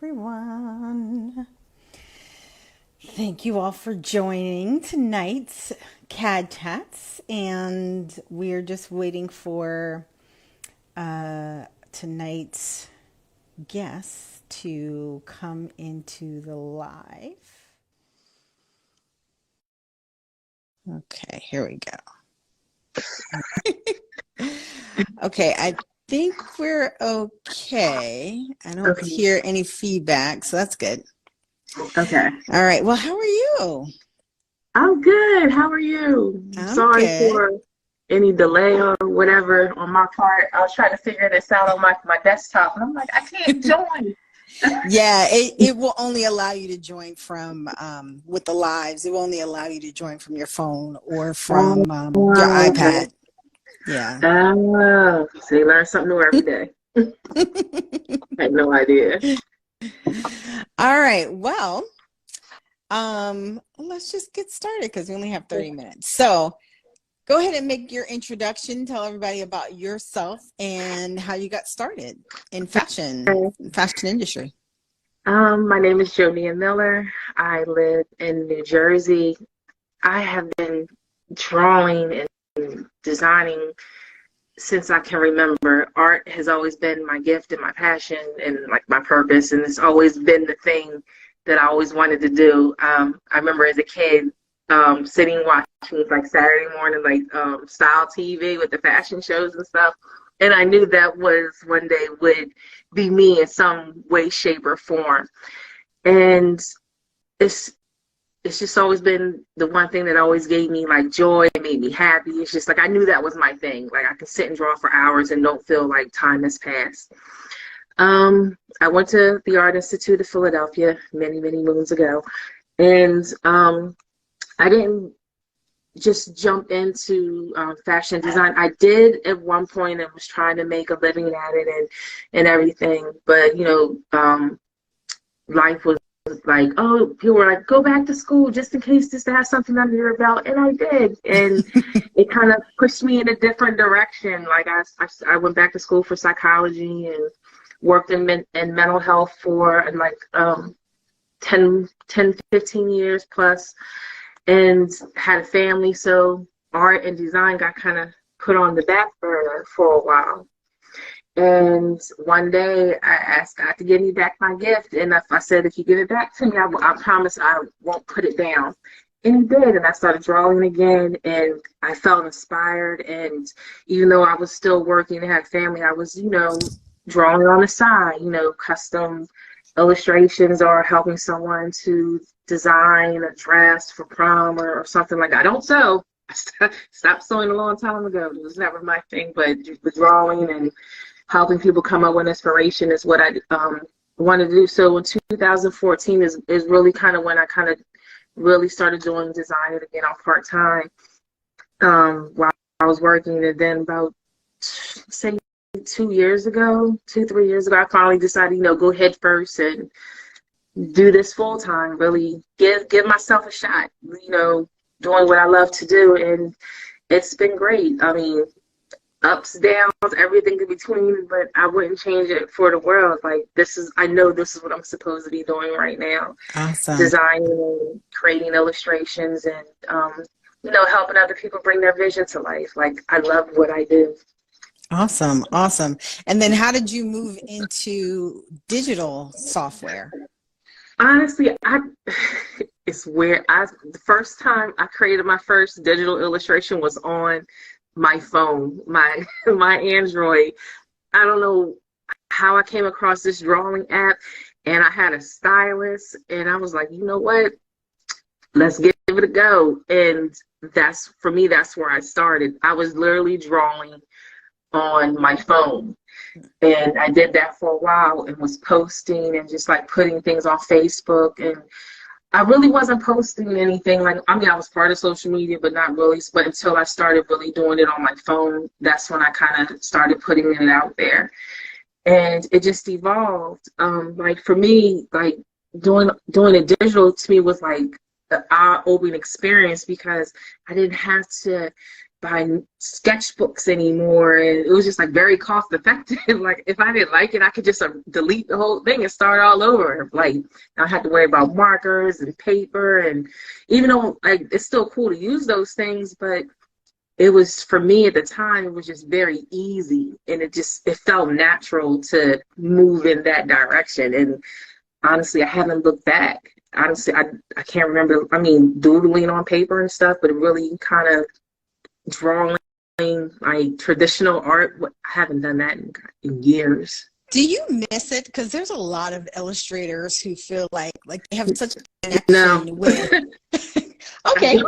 everyone. Thank you all for joining tonight's CAD Chats, and we're just waiting for tonight's guests to come into the live. Okay, here we go. Okay, I think we're okay. I don't hear any feedback, so that's good. Okay. All right. Well, how are you? I'm good. How are you? I'm Sorry good. for any delay or whatever on my part. I was trying to figure this out on my desktop, and I'm like, I can't join. Yeah, it will only allow you to join from, with the lives, it will only allow you to join from your phone or from your iPad. Yeah. So you learn something new every day. I had no idea. All right. Well, let's just get started because we only have 30 minutes. So go ahead and make your introduction. Tell everybody about yourself and how you got started in fashion industry. My name is JoNia Miller. I live in New Jersey. I have been drawing and designing since I can remember. Art has always been my gift and my passion and like my purpose, and it's always been the thing that I always wanted to do. I remember as a kid sitting watching like Saturday morning style TV with the fashion shows and stuff, and I knew that was one day would be me in some way, shape, or form. And it's just always been the one thing that always gave me like joy and made me happy. It's just like I knew that was my thing. Like I could sit and draw for hours and don't feel like time has passed. I went to the Art Institute of Philadelphia many, many moons ago, and I didn't just jump into fashion design. I did at one point and was trying to make a living at it and everything, but life was like, oh, people were like, go back to school just in case, just to have something under your belt, and I did, and it kind of pushed me in a different direction. Like I went back to school for psychology and worked in mental health for like 10, 15 years plus, and had a family, so art and design got kind of put on the back burner for a while. And one day I asked God to give me back my gift, and I said, if you give it back to me, I promise I won't put it down. And he did, and I started drawing again, and I felt inspired. And even though I was still working and had family, I was, drawing on the side, custom illustrations or helping someone to design a dress for prom or something like that. I don't sew. I stopped sewing a long time ago. It was never my thing, but the drawing and helping people come up with inspiration is what I wanted to do. So in 2014 is really kind of when I kind of really started doing design again on part-time while I was working. And then about, say, 3 years ago, I finally decided, go head first and do this full-time, really give myself a shot, doing what I love to do. And it's been great. I mean, ups, downs, everything in between, but I wouldn't change it for the world. Like I know this is what I'm supposed to be doing right now. Awesome. Designing and creating illustrations and, helping other people bring their vision to life. Like I love what I do. Awesome. Awesome. And then how did you move into digital software? Honestly, it's weird. The first time I created my first digital illustration was on my phone, my Android. I don't know how I came across this drawing app, and I had a stylus, and I was like, you know what? Let's give it a go. And that's where I started. I was literally drawing on my phone, and I did that for a while and was posting and just like putting things on Facebook. And I really wasn't posting anything. Like, I mean, I was part of social media, but not really. But until I started really doing it on my phone, that's when I kind of started putting it out there. And it just evolved. Like for me, like doing it digital to me was like an eye-opening experience because I didn't have to buy sketchbooks anymore, and it was just like very cost effective. Like if I didn't like it, I could just delete the whole thing and start all over. Like I had to worry about markers and paper, and even though like it's still cool to use those things, but it was, for me at the time, it was just very easy, and it felt natural to move in that direction. And honestly, I haven't looked back. Honestly, I can't remember. I mean, doodling on paper and stuff, but really kind of drawing like traditional art. I haven't done that in years. Do you miss it? Because there's a lot of illustrators who feel like they have such a No. connection with. Okay.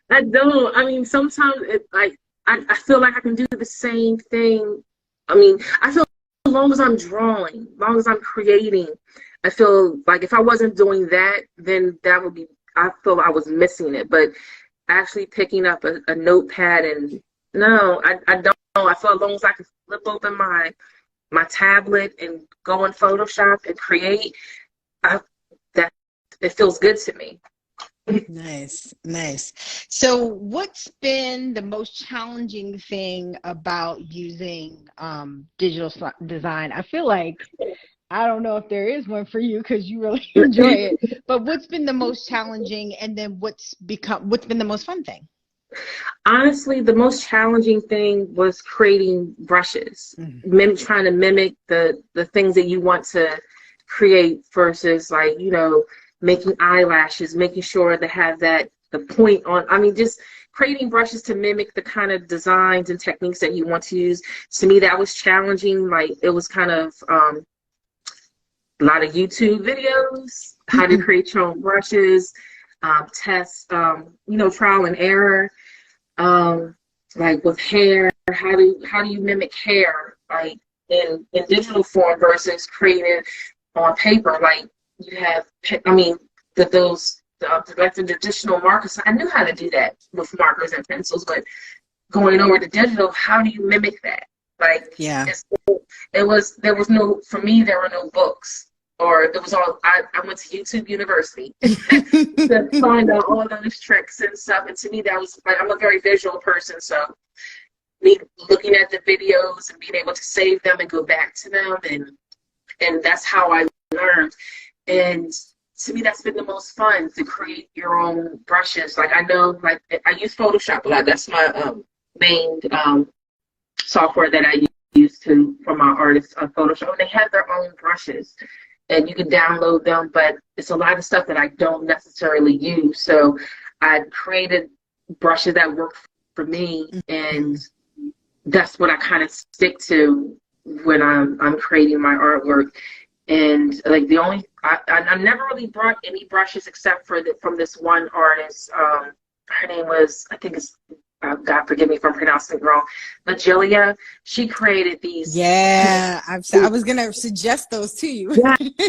I don't. I mean, sometimes I feel like I can do the same thing. I mean, I feel as long as I'm drawing, as long as I'm creating, I feel like if I wasn't doing that, then that would be, I feel I was missing it. But actually picking up a notepad and no, I don't. I feel as long as I can flip open my tablet and go in Photoshop and create, that it feels good to me. Nice. So what's been the most challenging thing about using digital design? I feel like, I don't know if there is one for you because you really enjoy it, but what's been the most challenging, and then what's been the most fun thing? Honestly, the most challenging thing was creating brushes, trying to mimic the things that you want to create versus like, making eyelashes, making sure they have the point on. I mean, just creating brushes to mimic the kind of designs and techniques that you want to use. To me, that was challenging. Like it was kind of a lot of YouTube videos, how to create your own brushes, tests, trial and error. Like with hair, how do you mimic hair like in digital form versus creating on paper? Like you have, I mean, the traditional markers. I knew how to do that with markers and pencils, but going over to digital, how do you mimic that? Like, yeah, there was no, for me, there were no books, or it was all, I went to YouTube University to find out all those tricks and stuff. And to me, that was like, I'm a very visual person, so me looking at the videos and being able to save them and go back to them, and that's how I learned. And to me, that's been the most fun, to create your own brushes. Like I know, like I use Photoshop a lot. That's my main software that I use for my artists on Photoshop. And they have their own brushes, and you can download them. But it's a lot of stuff that I don't necessarily use. So I created brushes that work for me, and that's what I kind of stick to when I'm creating my artwork. And like I never really brought any brushes except for from this one artist. Her name was, I think it's, God forgive me if I'm pronouncing it wrong, JoNia. She created these. Yeah, I was gonna suggest those to you.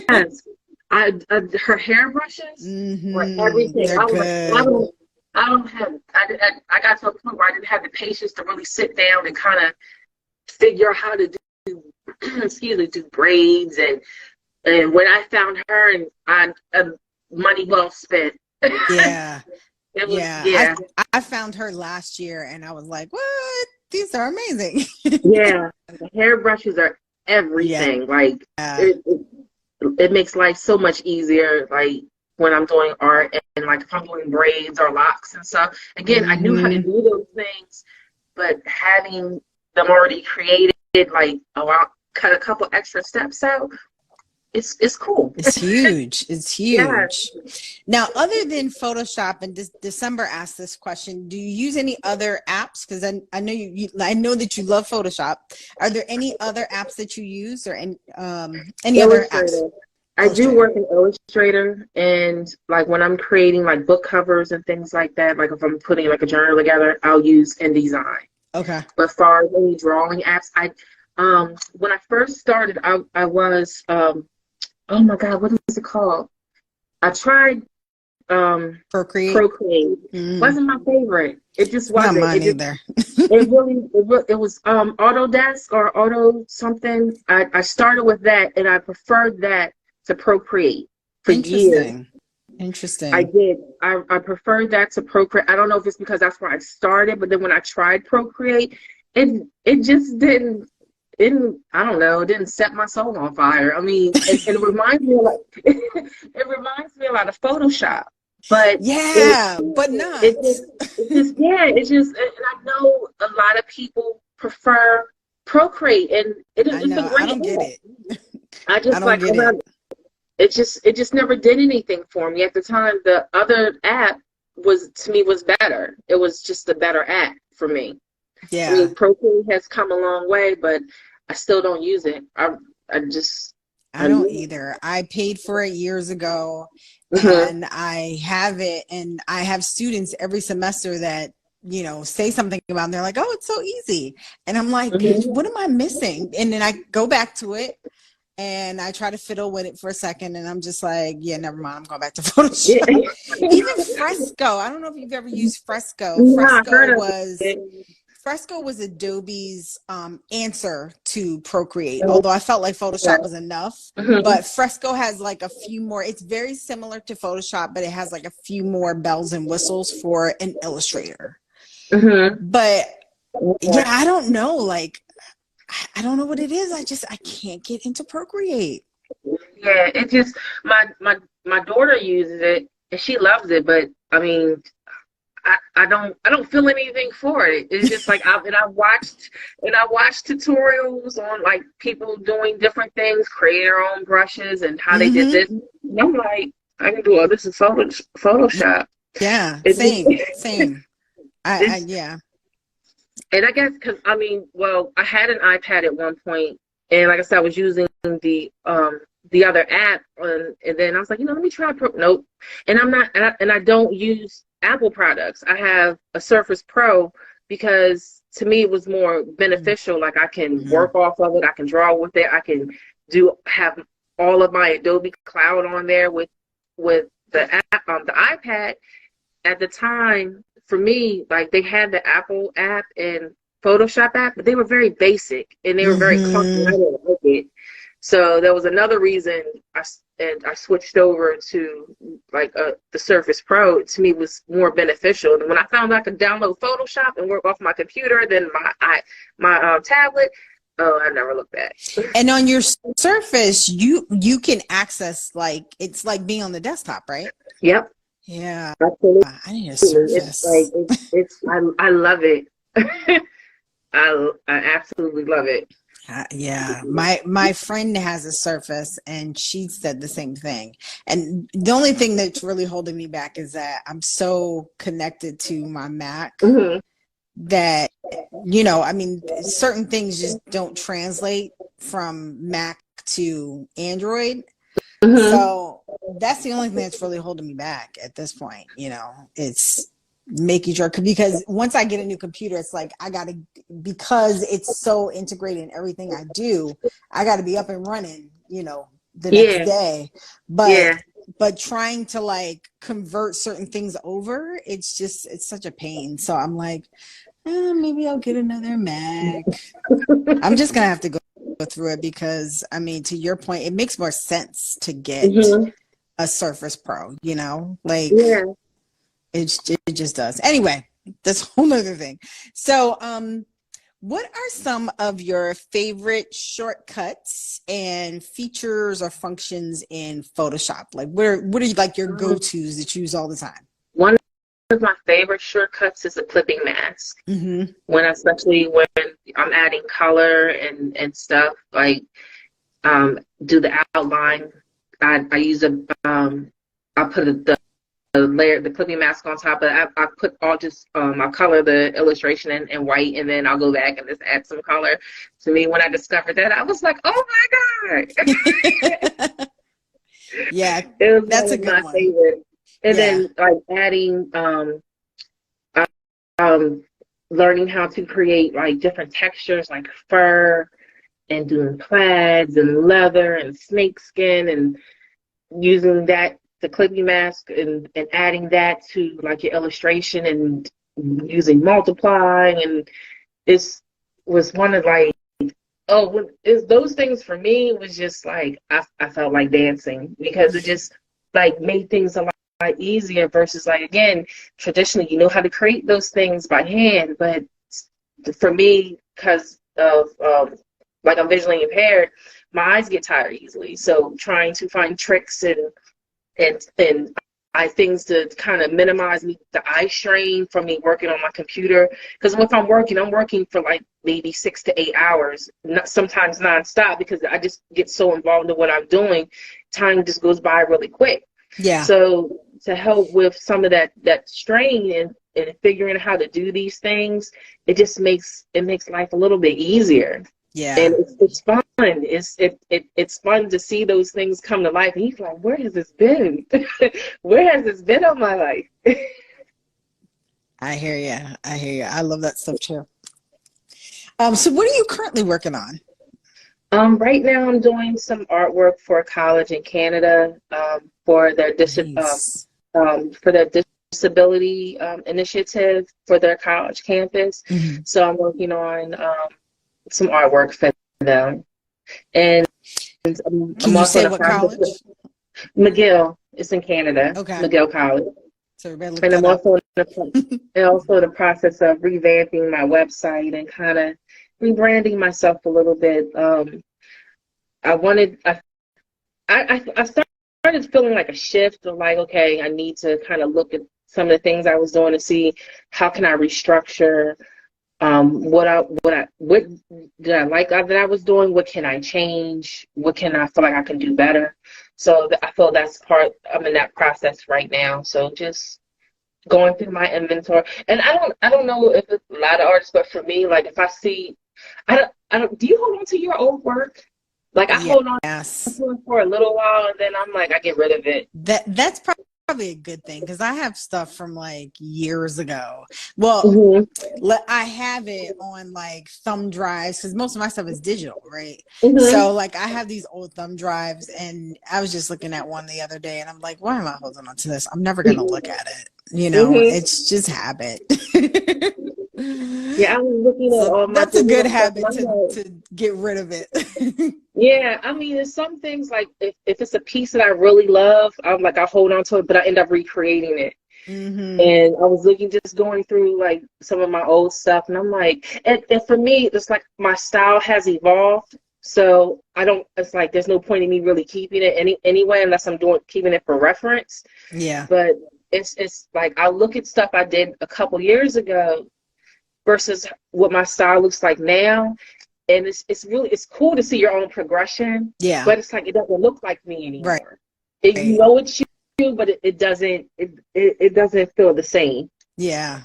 Yes, her hair brushes were everything. They're good. I got to a point where I didn't have the patience to really sit down and kind of figure out how to do do braids, and when I found her, and money well spent. Yeah. It was, yeah. I found her last year, and I was like, what? These are amazing. Yeah, the hair brushes are everything. Yeah. Like it makes life so much easier. Like when I'm doing art, and like if I'm doing braids or locks and stuff. Again, I knew how to do those things, but having them already created, like cut a couple extra steps out, it's cool. It's huge. It's huge. Yes. Now, other than Photoshop, and December asked this question, do you use any other apps? Because I know I know that you love Photoshop. Are there any other apps that you use, or any other apps? I do work in Illustrator, and like when I'm creating like book covers and things like that, like if I'm putting like a journal together, I'll use InDesign. Okay. But as far as any drawing apps, when I first started, I was oh my God, what is it called? I tried Procreate. Wasn't my favorite. It just wasn't. Not mine either. it was Autodesk or Auto something. I started with that, and I preferred that to Procreate for years. I Interesting. did. I preferred that to Procreate. I don't know if it's because that's where I started, but then when I tried Procreate, it just didn't I don't know, it didn't set my soul on fire. I mean, it reminds me of like it reminds me a lot of Photoshop, but it Yeah, but it not. just it just yeah, it just and I know a lot of people prefer Procreate, and I it's a know. I great don't get app. it. I I just don't like get it. it just never did anything for me. At the time, the other app was to me was better. It was just a better app for me. I Yeah. mean, Procreate has come a long way, but I still don't use it. I just I I don't use either. I paid for it years ago it. and I have it, and I have students every semester that, say something about it, and they're like, "Oh, it's so easy." And I'm like, Hmm. "What am I missing?" And then I go back to it and I try to fiddle with it for a second, and I'm just like, "Yeah, never mind. I'm going back to Yeah. Photoshop." Even Fresco. I don't know if you've ever used Fresco. Yeah, I heard of it. Fresco was Adobe's answer to Procreate, although I felt like Photoshop was enough. Hmm. But Fresco has like a few more, it's very similar to Photoshop, but it has like a few more bells and whistles for an illustrator. Hmm. But yeah, Yeah. I don't know. Like, I don't know what it is. I can't get into Procreate. Yeah, it just my daughter uses it and she loves it, but I mean, I don't feel anything for it. It's just like I watched tutorials on like people doing different things, creating their own brushes and how they did Mm-hmm. this. And I'm like, I can do all this in Photoshop. Yeah, It same, just, same. it's Yeah. and I guess because I mean, well, I had an iPad at one point, and like I said, I was using the other app, and then I was like, let me try Nope, and I'm not, and I don't use Apple products. I have a Surface Pro because to me it was more beneficial. Like I can Mm-hmm. work off of it, I can draw with it, I can do have all of my Adobe Cloud on there with the iPad at the time, for me, like they had the Apple app and Photoshop app, but they were very basic and they were very clunky. And I Mm-hmm. didn't like it. So that was another reason I switched over to like the Surface Pro. To me, was more beneficial. And when I found I could download Photoshop and work off my computer, then my tablet, oh, I never looked back. And on your Surface, you can access, like, it's like being on the desktop, right? Yep, Yeah. absolutely. I need a It's like Surface. it's I love it. I absolutely love it. Yeah, my friend has a Surface, and she said the same thing. And the only thing that's really holding me back is that I'm so connected to my Mac Hmm. that, I mean, certain things just don't translate from Mac to Android. Hmm. So that's the only thing that's really holding me back at this point. It's making sure, because once I get a new computer, it's like I gotta, because it's so integrated in everything I do, I gotta be up and running, the next Yeah, day. But yeah. trying to like convert certain things over, it's such a pain. So I'm like, maybe I'll get another Mac. I'm just gonna have to go through it, because I mean, to your point, it makes more sense to get Hmm. a Surface Pro, like Yeah. it just does. Anyway, that's a whole other thing. So, what are some of your favorite shortcuts and features or functions in Photoshop? Like, what are like your go-tos that you use all the time? One of my favorite shortcuts is a clipping mask. Mm-hmm. Especially when I'm adding color and stuff, like do the outline. I use I put the layer, the clipping mask on top, but I put all just I color the illustration in white, and then I'll go back and just add some color. To me, when I discovered that, I was like, oh my god. Yeah, It was that's one a of good my one. favorites. And Yeah. then like adding um learning how to create like different textures like fur and doing plaids and leather and snake skin and using that the clipping mask and adding that to like your illustration and using multiplying and this was one of like oh when is those things for me was just like I felt like dancing because it just like made things a lot easier versus like, again, traditionally, you know how to create those things by hand. But for me, because of like I'm visually impaired, my eyes get tired easily. So trying to find tricks and things to kind of minimize the eye strain from me working on my computer. Because if I'm working for like maybe 6 to 8 hours, sometimes nonstop, because I just get so involved in what I'm doing. Time just goes by really quick. Yeah. So to help with some of that strain and figuring out how to do these things, it just makes life a little bit easier. Yeah. And it's fun. It's fun to see those things come to life. And he's like, where has this been? Where has this been all my life? I hear you. I love that stuff too. So what are you currently working on? Right now I'm doing some artwork for a college in Canada for their Nice. for their disability initiative for their college campus. Mm-hmm. So I'm working on some artwork for them. And Can I'm you also say in the what process college? McGill. It's in Canada. Okay. McGill College. So everybody look And I'm that up. also in the process of revamping my website and kind of rebranding myself a little bit. I started feeling like a shift of like, okay, I need to kind of look at some of the things I was doing to see how can I restructure what did I like that I was doing, what can I change, what can I feel like I can do better. So I feel I'm in that process right now. So just going through my inventory. And I don't know if it's a lot of artists, but for me, like if I see, I don't, do you hold on to your old work? Like I hold on Yes. to it for a little while and then I'm like, I get rid of it. That's probably a good thing, because I have stuff from like years ago. Well, Mm-hmm. I have it on like thumb drives, because most of my stuff is digital, right? Mm-hmm. So like I have these old thumb drives, and I was just looking at one the other day and I'm like, why am I holding on to this? I'm never going to look at it. Mm-hmm. It's just habit. Yeah, I was looking at So all my that's a good digital stuff habit and I'm like, to get rid of it. yeah, I mean, there's some things like if it's a piece that I really love, I'm like, I hold on to it, but I end up recreating it. Mm-hmm. And I was just going through like some of my old stuff, and I'm like, and for me, it's like my style has evolved. So it's like there's no point in me really keeping it anyway, unless I'm keeping it for reference. Yeah. But it's like I look at stuff I did a couple years ago versus what my style looks like now. And it's cool to see your own progression. Yeah. But it's like it doesn't look like me anymore. Right. You know it's you, but it doesn't feel the same. Yeah.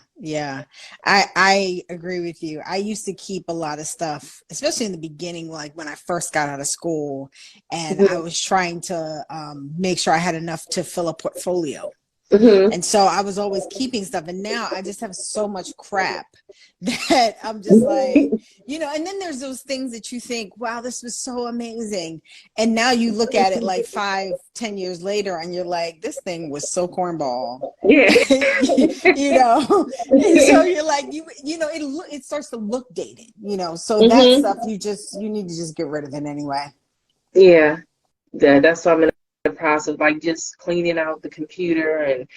I agree with you. I used to keep a lot of stuff, especially in the beginning, like when I first got out of school, and I was trying to make sure I had enough to fill a portfolio. Mm-hmm. And so I was always keeping stuff, and now I just have so much crap that I'm just like, and then there's those things that you think, wow, this was so amazing. And now you look at it like 5-10 years later and you're like, this thing was so cornball. Yeah. And so you're like, it starts to look dated, so that stuff you need to just get rid of it anyway. Yeah. That's why I'm in the process of like just cleaning out the computer. And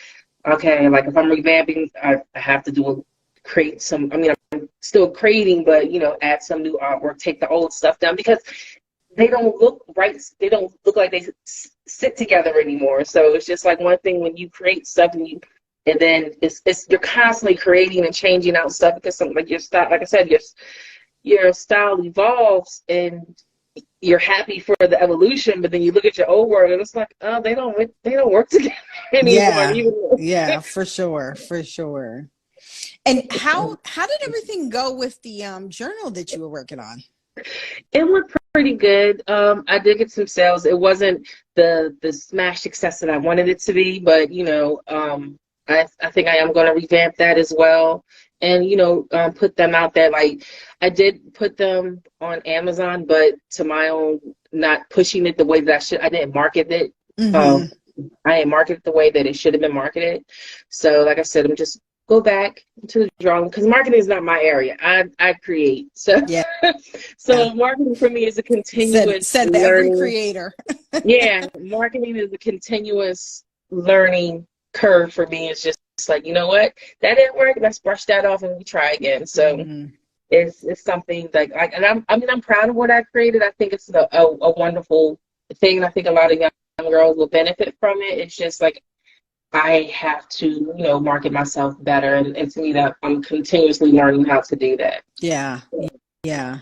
okay, like if I'm revamping, I have to create some, I mean, I'm still creating, but add some new artwork, take the old stuff down, because they don't look right. They don't look like they sit together anymore. So it's just like one thing when you create stuff and then you're constantly creating and changing out stuff, because something like your style, like I said, your style evolves and you're happy for the evolution, but then you look at your old work and it's like, oh, they don't work together anymore. Yeah, for sure. And how did everything go with the journal that you were working on? It went pretty good. I did get some sales. It wasn't the smash success that I wanted it to be, but I think I am going to revamp that as well, and put them out there. Like I did put them on Amazon, but to my own, not pushing it the way that I should. I didn't market it. I didn't market it the way that it should have been marketed. So like I said, I'm just go back to the drawing, because marketing is not my area. I create. So yeah. So marketing for me is a continuous said learning. Every creator. Yeah, marketing is a continuous learning curve for me. It's just like, you know what, that didn't work. Let's brush that off and we try again. So it's something like, I'm proud of what I created. I think it's a wonderful thing. And I think a lot of young girls will benefit from it. It's just like, I have to, you know, market myself better. And to me, that I'm continuously learning how to do that. Yeah. Yeah.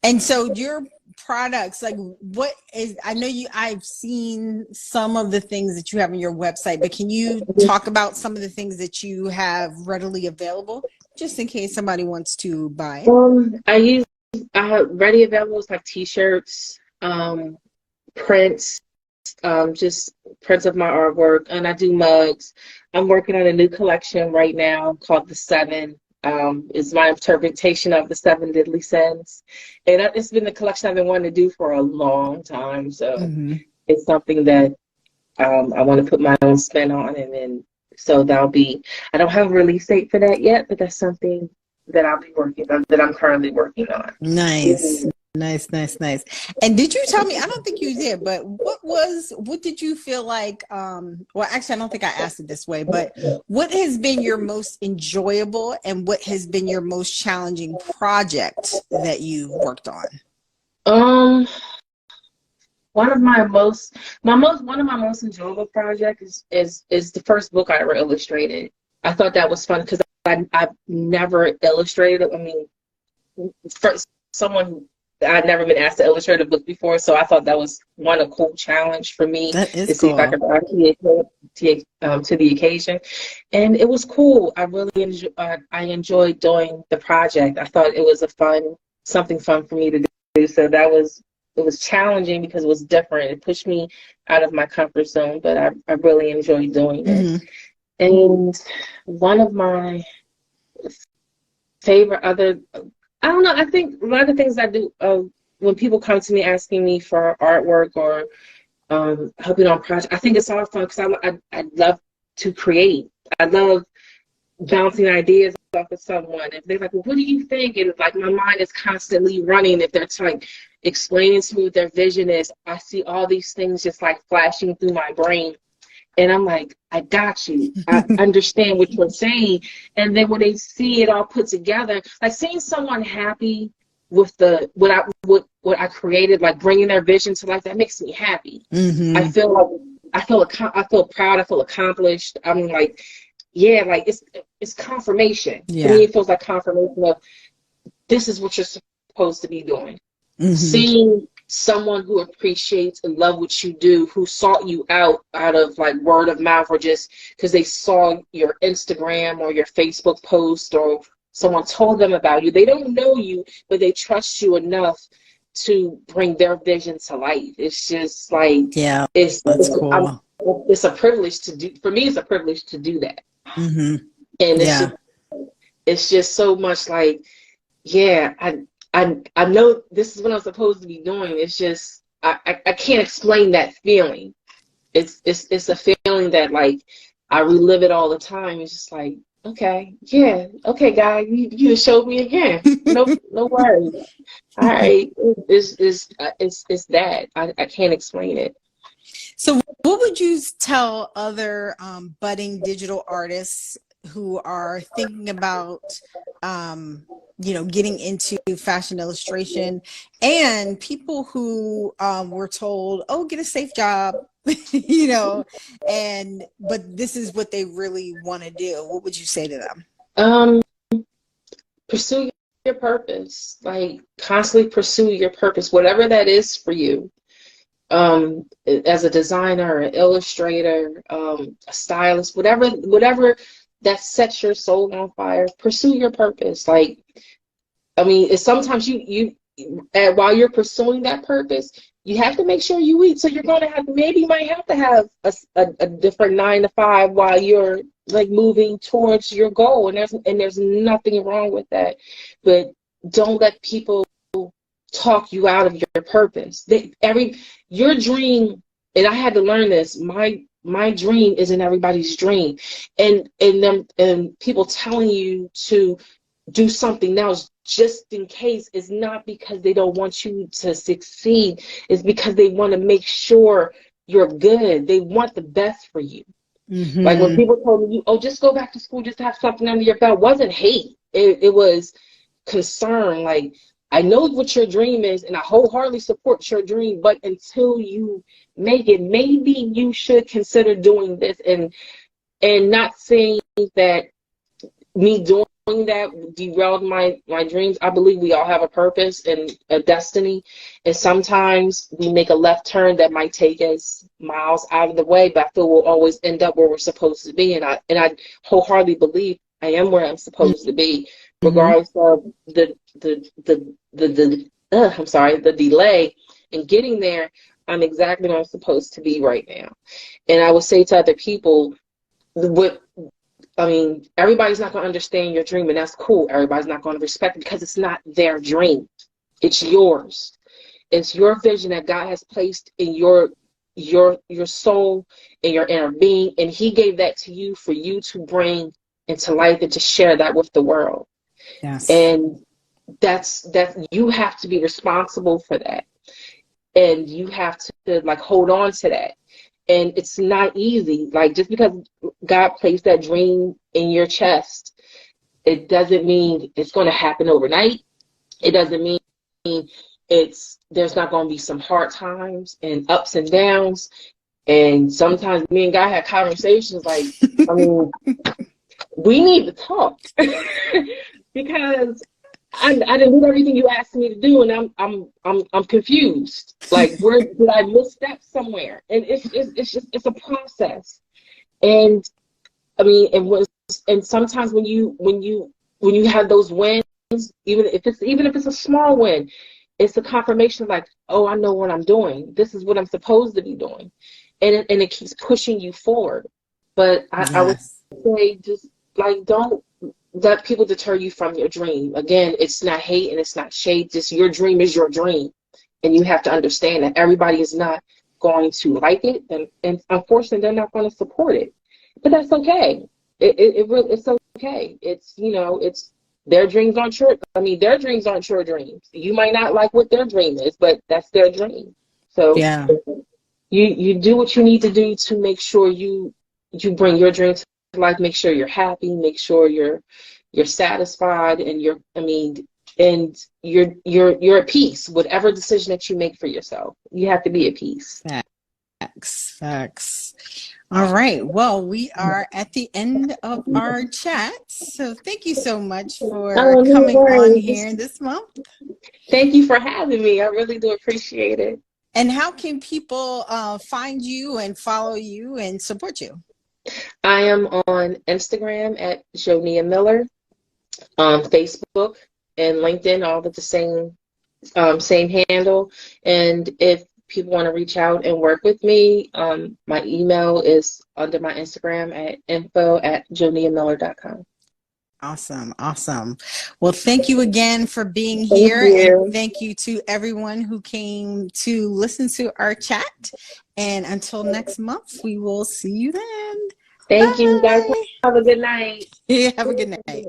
And so your products, like what is, I know I've seen some of the things that you have on your website, but can you talk about some of the things that you have readily available just in case somebody wants to buy it? I have ready available like t-shirts, prints, just prints of my artwork, and I do mugs. I'm working on a new collection right now called The Seven. Is my interpretation of the seven deadly sins, and it's been the collection I've been wanting to do for a long time. So it's something that I want to put my own spin on, and then so that'll be. I don't have a release date for that yet, but that's something that I'll be working on, that I'm currently working on. Nice. Nice. And did you tell me, I don't think you did, but what did you feel like, well, actually, I don't think I asked it this way, but what has been your most enjoyable and what has been your most challenging project that you've worked on? One of my most enjoyable projects is the first book I ever illustrated. I thought that was fun because I've never illustrated. I mean, for someone who I'd never been asked to illustrate a book before, so I thought that was a cool challenge for me to see if I could rise to the occasion, and it was cool. I really enjoyed doing the project. I thought it was something fun for me to do. So it was challenging because it was different. It pushed me out of my comfort zone, but I really enjoyed doing it. And one of my favorite I don't know. I think a lot of things I do when people come to me asking me for artwork or helping on projects, I think it's all fun because I love to create. I love bouncing ideas off of someone. If they're like, well, what do you think? And like my mind is constantly running. If they're like explaining to me what their vision is, I see all these things just like flashing through my brain. And I'm like, I got you. I understand what you're saying. And then when they see it all put together, like seeing someone happy with what I created, like bringing their vision to life, that makes me happy. I feel proud. I feel accomplished. I'm like, yeah, like it's confirmation. To me, it feels like confirmation of this is what you're supposed to be doing. Seeing someone who appreciates and love what you do, who sought you out of like word of mouth or just because they saw your Instagram or your Facebook post or someone told them about you. They don't know you, but they trust you enough to bring their vision to life. It's just like, that's cool. It's a privilege to do. For me, it's a privilege to do that. And it's just so much like, I know this is what I'm supposed to be doing. It's just I can't explain that feeling. It's a feeling that like I relive it all the time. It's just like, okay, guy, you showed me again. No worries. All right, it's that I can't explain it. So, what would you tell other budding digital artists who are thinking about getting into fashion illustration, and people who were told, oh, get a safe job, but this is what they really want to do? What would you say to them? Pursue your purpose. Like, constantly pursue your purpose, whatever that is for you. As a designer, an illustrator, a stylist, whatever that sets your soul on fire, pursue your purpose. Like, I mean, it's sometimes while you're pursuing that purpose, you have to make sure you eat. So you're going to you might have to have a different 9 to 5 while you're like moving towards your goal. And there's nothing wrong with that. But don't let people talk you out of your purpose. Your dream, and I had to learn this, my dream isn't everybody's dream. And people telling you to do something else just in case is not because they don't want you to succeed. It's because they want to make sure you're good. They want the best for you. Like when Mm-hmm. people told me, oh, just go back to school just to have something under your belt, wasn't hate. It was concern. Like, I know what your dream is, and I wholeheartedly support your dream, but until you make it, maybe you should consider doing this. And not saying that me doing that derailed my dreams. I believe we all have a purpose and a destiny, and sometimes we make a left turn that might take us miles out of the way, but I feel we'll always end up where we're supposed to be. And I wholeheartedly believe I am where I'm supposed to be, Mm-hmm. regardless of the delay in getting there. I'm exactly where I'm supposed to be right now. And I would say to other people, what I mean, everybody's not going to understand your dream, and that's cool. Everybody's not going to respect it because it's not their dream. It's yours. It's your vision that God has placed in your soul and your inner being, and He gave that to you for you to bring into life and to share that with the world. Yes. And that's you have to be responsible for that, and you have to like hold on to that. And it's not easy. Like, just because God placed that dream in your chest, it doesn't mean it's going to happen overnight. It doesn't mean there's not going to be some hard times and ups and downs. And sometimes me and God had conversations like, I mean, we need to talk because I didn't do everything you asked me to do, and I'm confused. Like, where did I misstep somewhere? And it's a process. And I mean, and sometimes when you have those wins, even if it's a small win, it's a confirmation, like, oh, I know what I'm doing. This is what I'm supposed to be doing, and it keeps pushing you forward. But I would Yes. say, just like, don't let people deter you from your dream. Again, it's not hate and it's not shade. Just your dream is your dream. And you have to understand that everybody is not going to like it. And unfortunately, they're not going to support it. But that's okay. It's okay. It's their dreams aren't your, I mean, their dreams aren't your dreams. You might not like what their dream is, but that's their dream. So Yeah. you do what you need to do to make sure you bring your dream to life. Make sure you're happy, make sure you're satisfied, and you're at peace. Whatever decision that you make for yourself, you have to be at peace. Facts. All right. Well, we are at the end of our chat. So thank you so much for Oh, no coming on worries. here this month. Thank you for having me. I really do appreciate it. And how can people find you and follow you and support you? I am on Instagram at JoNia Miller, on Facebook and LinkedIn, all with the same handle. And if people want to reach out and work with me, my email is under my Instagram at info@joniamiller.com. Awesome. Well, thank you again for being Thank here. And you. thank you to everyone who came to listen to our chat. And until next month, we will see you then. Thank you. You guys Bye. have a good night. Yeah, have a good night.